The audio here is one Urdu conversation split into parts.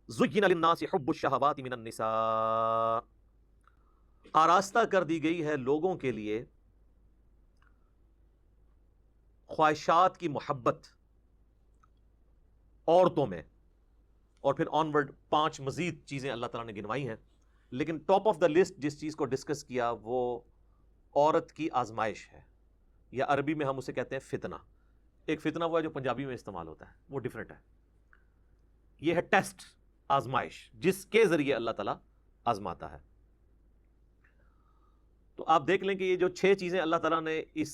زُيِّنَ لِلنَّاسِ حُبُّ الشَّهَوَاتِ مِنَ النِّسَاءِ، آراستہ کر دی گئی ہے لوگوں کے لیے خواہشات کی محبت عورتوں میں، اور پھر آنورڈ 5 مزید چیزیں اللہ تعالیٰ نے گنوائی ہیں، لیکن ٹاپ آف دا لسٹ جس چیز کو ڈسکس کیا وہ عورت کی آزمائش ہے، یا عربی میں ہم اسے کہتے ہیں فتنہ۔ ایک فتنہ وہ ہے جو پنجابی میں استعمال ہوتا ہے، وہ ڈیفرنٹ ہے۔ یہ ہے ٹیسٹ، آزمائش، جس کے ذریعے اللہ تعالیٰ آزماتا ہے۔ تو آپ دیکھ لیں کہ یہ جو 6 چیزیں اللہ تعالیٰ نے اس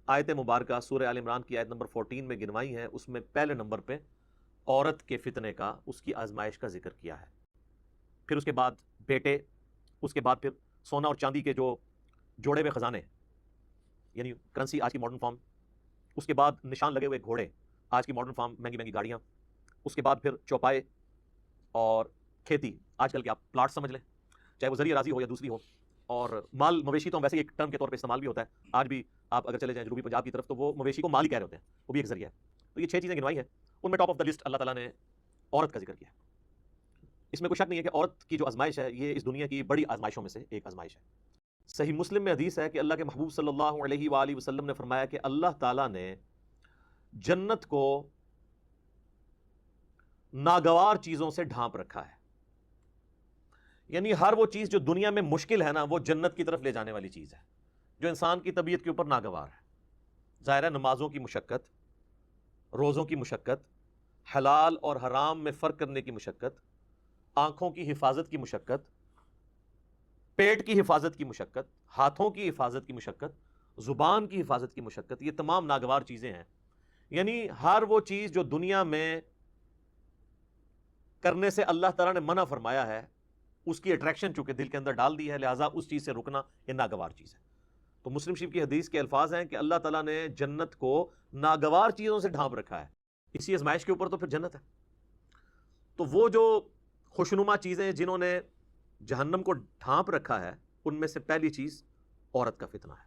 آیت مبارکہ سورہ آل عمران کی آیت نمبر 14 میں گنوائی ہیں، اس میں پہلے نمبر پہ عورت کے فتنے کا، اس کی آزمائش کا ذکر کیا ہے۔ پھر اس کے بعد بیٹے، اس کے بعد پھر سونا اور چاندی کے جو جوڑے ہوئے خزانے، یعنی کرنسی آج کی ماڈرن فارم، اس کے بعد نشان لگے ہوئے گھوڑے آج کی ماڈرن فارم، مہنگی مہنگی گاڑیاں، اس کے بعد پھر چوپائے اور کھیتی، آج کل کے آپ پلاٹ سمجھ لیں، چاہے وہ ذریعہ راضی ہو یا دوسری ہو، اور مال مویشی تو ویسے ایک ٹرم کے طور پہ استعمال بھی ہوتا ہے، آج بھی آپ اگر چلے جائیں جنوبی پنجاب کی طرف تو وہ مویشی کو مال ہی کہہ رہے ہوتے ہیں، وہ بھی ایک ذریعہ ہے۔ تو یہ 6 چیزیں گنوائی ہیں، ان میں ٹاپ آف دا لسٹ اللہ تعالیٰ نے عورت کا ذکر کیا ہے۔ اس میں کوئی شک نہیں ہے کہ عورت کی جو آزمائش ہے یہ اس دنیا کی بڑی آزمائشوں میں سے ایک آزمائش ہے۔ صحیح مسلم میں حدیث ہے کہ اللہ کے محبوب صلی اللہ علیہ وآلہ وسلم نے فرمایا کہ اللہ تعالیٰ نے جنت کو ناگوار چیزوں سے ڈھانپ رکھا ہے، یعنی ہر وہ چیز جو دنیا میں مشکل ہے نا، وہ جنت کی طرف لے جانے والی چیز ہے، جو انسان کی طبیعت کے اوپر ناگوار ہے۔ ظاہر ہے نمازوں کی مشقت، روزوں کی مشقت، حلال اور حرام میں فرق کرنے کی مشقت، آنکھوں کی حفاظت کی مشقت، پیٹ کی حفاظت کی مشقت، ہاتھوں کی حفاظت کی مشقت، زبان کی حفاظت کی مشقت، یہ تمام ناگوار چیزیں ہیں۔ یعنی ہر وہ چیز جو دنیا میں کرنے سے اللہ تعالیٰ نے منع فرمایا ہے، اس کی اٹریکشن چونکہ دل کے اندر ڈال دی ہے، لہٰذا اس چیز سے رکنا یہ ناگوار چیز ہے۔ تو مسلم شریف کی حدیث کے الفاظ ہیں کہ اللہ تعالیٰ نے جنت کو ناگوار چیزوں سے ڈھانپ رکھا ہے، اسی آزمائش کے اوپر تو پھر جنت ہے۔ تو وہ جو خوشنما چیزیں جنہوں نے جہنم کو ڈھانپ رکھا ہے، ان میں سے پہلی چیز عورت کا فتنہ ہے۔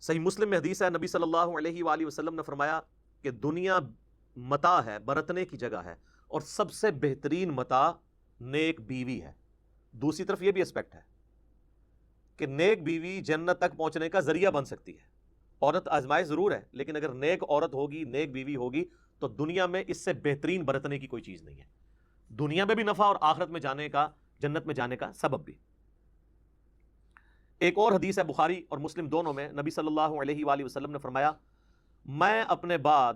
صحیح مسلم میں حدیث ہے، نبی صلی اللہ علیہ وآلہ وسلم نے فرمایا کہ دنیا متاع ہے، برتنے کی جگہ ہے، اور سب سے بہترین متاع نیک بیوی ہے۔ دوسری طرف یہ بھی اسپیکٹ ہے کہ نیک بیوی جنت تک پہنچنے کا ذریعہ بن سکتی ہے۔ عورت آزمائش ضرور ہے، لیکن اگر نیک عورت ہوگی، نیک بیوی ہوگی، تو دنیا میں اس سے بہترین برتنے کی کوئی چیز نہیں ہے، دنیا میں بھی نفع اور آخرت میں جانے کا، جنت میں جانے کا سبب بھی۔ ایک اور حدیث ہے بخاری اور مسلم دونوں میں، نبی صلی اللہ علیہ وآلہ وسلم نے فرمایا، میں اپنے بعد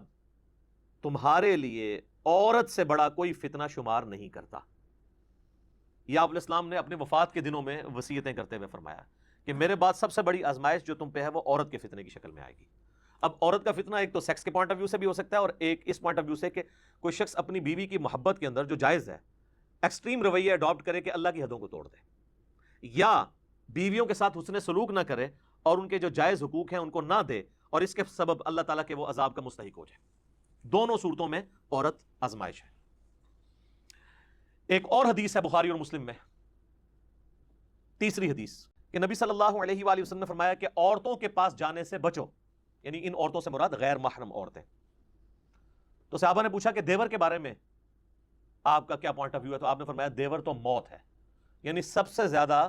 تمہارے لیے عورت سے بڑا کوئی فتنہ شمار نہیں کرتا۔ یہ آپ علیہ السلام نے اپنے وفات کے دنوں میں وصیتیں کرتے ہوئے فرمایا کہ میرے بعد سب سے بڑی آزمائش جو تم پہ ہے وہ عورت کے فتنے کی شکل میں آئے گی۔ اب عورت کا فتنہ ایک تو سیکس کے پوائنٹ آف ویو سے بھی ہو سکتا ہے، اور ایک اس پوائنٹ آف ویو سے کہ کوئی شخص اپنی بیوی کی محبت کے اندر جو جائز ہے ایکسٹریم رویہ اڈاپٹ کرے کہ اللہ کی حدوں کو توڑ دے، یا بیویوں کے ساتھ حسن سلوک نہ کرے اور ان کے جو جائز حقوق ہیں ان کو نہ دے، اور اس کے سبب اللہ تعالیٰ کے وہ عذاب کا مستحق ہو جائے۔ دونوں صورتوں میں عورت آزمائش ہے۔ ایک اور حدیث ہے بخاری اور مسلم میں، تیسری حدیث، کہ نبی صلی اللہ علیہ وآلہ وسلم نے فرمایا کہ عورتوں کے پاس جانے سے بچو، یعنی ان عورتوں سے مراد غیر محرم عورتیں۔ تو صحابہ نے پوچھا کہ دیور کے بارے میں آپ کا کیا پوائنٹ آف ویو ہے؟ تو آپ نے فرمایا دیور تو موت ہے، یعنی سب سے زیادہ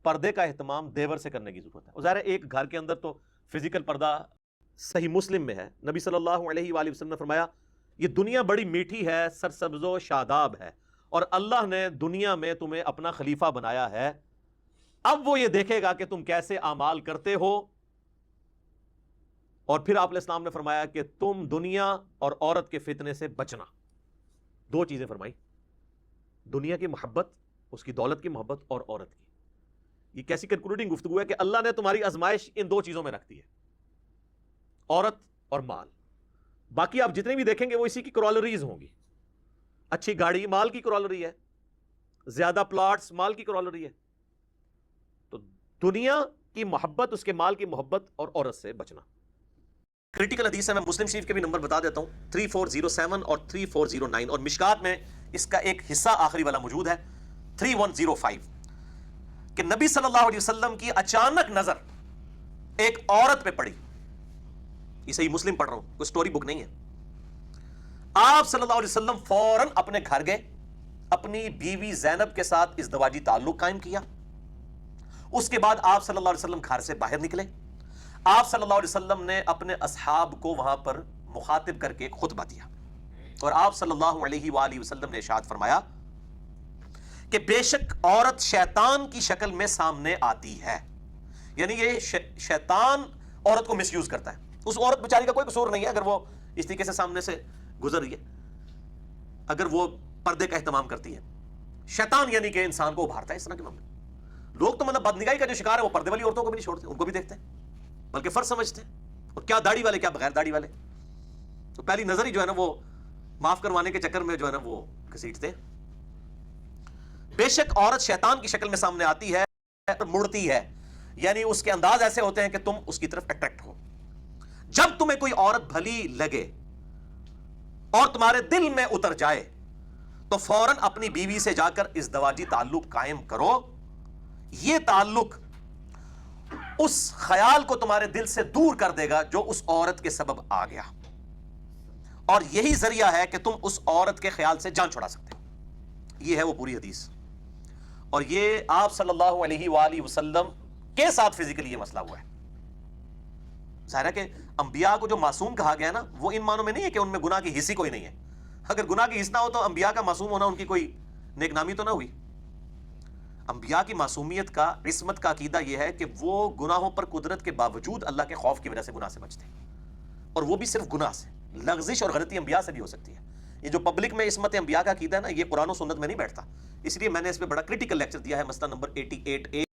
پردے کا اہتمام دیور سے کرنے کی ضرورت ہے۔ ظاہر ہے ایک گھر کے اندر تو فزیکل پردہ، صحیح مسلم میں ہے، نبی صلی اللہ علیہ وآلہ وسلم نے فرمایا یہ دنیا بڑی میٹھی ہے، سرسبز و شاداب ہے، اور اللہ نے دنیا میں تمہیں اپنا خلیفہ بنایا ہے، اب وہ یہ دیکھے گا کہ تم کیسے اعمال کرتے ہو۔ اور پھر آپ علیہ السلام نے فرمایا کہ تم دنیا اور عورت کے فتنے سے بچنا۔ دو چیزیں فرمائی، دنیا کی محبت، اس کی دولت کی محبت، اور عورت کی۔ یہ کیسی کنکلوڈنگ گفتگو ہے کہ اللہ نے تمہاری آزمائش ان دو چیزوں میں رکھ دی ہے، عورت اور مال۔ باقی آپ جتنے بھی دیکھیں گے وہ اسی کی کرالریز ہوں گی۔ اچھی گاڑی مال کی کرالری ہے، زیادہ پلاٹس مال کی کرالری ہے۔ تو دنیا کی محبت، اس کے مال کی محبت، اور عورت سے بچنا۔ کریٹیکل حدیث ہے، میں مسلم شریف کے بھی نمبر بتا دیتا ہوں، 3407 اور 3409، اور مشکات میں اس کا ایک حصہ آخری والا موجود ہے، 3105، کہ نبی صلی اللہ علیہ وسلم کی اچانک نظر ایک عورت پہ پڑی۔ یہ صحیح مسلم پڑھ رہا ہوں، کوئی سٹوری بک نہیں ہے۔ آپ صلی اللہ علیہ وسلم فوراً اپنے گھر گئے، اپنی بیوی زینب کے ساتھ ازدواجی تعلق قائم کیا۔ اس کے بعد آپ صلی اللہ علیہ وسلم گھر سے باہر نکلے، آپ صلی اللہ علیہ وسلم نے اپنے اصحاب کو وہاں پر مخاطب کر کے خطبہ دیا، اور آپ صلی اللہ علیہ وآلہ وسلم نے ارشاد فرمایا کہ بے شک عورت شیطان کی شکل میں سامنے آتی ہے، یعنی یہ شیطان عورت کو مس یوز کرتا ہے۔ اس عورت بیچاری کا کوئی قصور نہیں ہے اگر وہ اس طریقے سے سامنے سے گزر رہی ہے، اگر وہ پردے کا اہتمام کرتی ہے۔ شیطان یعنی کہ انسان کو ابھارتا ہے اس طرح کے معاملے۔ لوگ تو مطلب بدنگاہی کا جو شکار ہے وہ پردے والی عورتوں کو بھی نہیں چھوڑتے، ان کو بھی دیکھتے ہیں، بلکہ فرض سمجھتے ہیں، اور کیا داڑھی والے کیا بغیر داڑھی والے، تو پہلی نظر ہی جو ہے نا وہ معاف کروانے کے چکر میں جو ہے نا وہ گھسیٹتے ہیں۔ بے شک عورت شیطان کی شکل میں سامنے آتی ہے اور مڑتی ہے، یعنی اس کے انداز ایسے ہوتے ہیں کہ تم اس کی طرف اٹریکٹ ہو۔ جب تمہیں کوئی عورت بھلی لگے اور تمہارے دل میں اتر جائے تو فوراً اپنی بیوی سے جا کر ازدواجی تعلق قائم کرو۔ یہ تعلق اس خیال کو تمہارے دل سے دور کر دے گا جو اس عورت کے سبب آ گیا، اور یہی ذریعہ ہے کہ تم اس عورت کے خیال سے جان چھڑا سکتے ہو۔ یہ ہے وہ پوری حدیث، اور یہ آپ صلی اللہ علیہ وآلہ وسلم کے ساتھ فزیکلی یہ مسئلہ ہوا ہے۔ ظاہر ہے کہ انبیاء کو جو معصوم کہا گیا ہے نا، وہ ان معنوں میں نہیں ہے کہ ان میں گناہ کی حص ہی کوئی نہیں ہے۔ اگر گناہ کی حص نہ ہو تو انبیاء کا معصوم ہونا ان کی کوئی نیک نامی تو نہ ہوئی۔ انبیاء کی معصومیت کا، عصمت کا عقیدہ یہ ہے کہ وہ گناہوں پر قدرت کے باوجود اللہ کے خوف کی وجہ سے گناہ سے بچتے ہیں، اور وہ بھی صرف گناہ سے۔ لغزش اور غلطی انبیاء سے بھی ہو سکتی ہے۔ یہ جو پبلک میں عصمت انبیاء کا عقیدہ ہے نا، یہ قرآن و سنت میں نہیں بیٹھتا، اس لیے میں نے اس پہ بڑا کرٹیکل لیکچر دیا ہے، مسئلہ نمبر 88A۔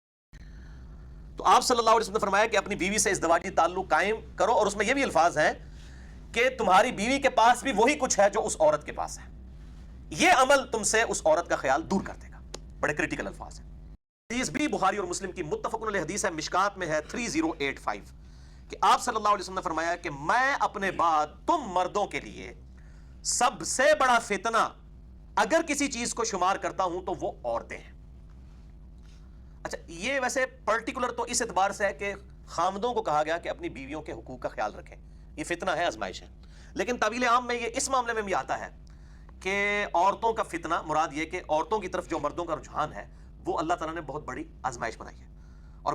تو آپ صلی اللہ علیہ وسلم نے فرمایا کہ اپنی بیوی سے ازدواجی تعلق قائم کرو، اور اس میں یہ بھی الفاظ ہیں کہ تمہاری بیوی کے پاس بھی وہی کچھ ہے جو اس عورت کے پاس ہے۔ یہ عمل تم سے اس عورت کا خیال دور کر دے گا۔ بڑے کرٹیکل الفاظ ہیں۔ حدیث بھی بخاری اور مسلم کی متفق علیہ حدیث ہے، مشکات میں ہے 3085، کہ آپ صلی اللہ علیہ وسلم نے فرمایا کہ میں اپنے بعد تم مردوں کے لیے سب سے بڑا فتنہ اگر کسی چیز کو شمار کرتا ہوں تو وہ عورتیں ہیں۔ اچھا، یہ ویسے پرٹیکولر تو اس اعتبار سے ہے کہ خامدوں کو کہا گیا کہ اپنی بیویوں کے حقوق کا خیال رکھیں، یہ فتنہ ہے، آزمائش ہے، لیکن طویل عام میں یہ اس معاملے میں بھی آتا ہے کہ عورتوں کا فتنہ، مراد یہ کہ عورتوں کی طرف جو مردوں کا رجحان ہے وہ اللہ تعالیٰ نے بہت بڑی آزمائش بنائی ہے۔ اور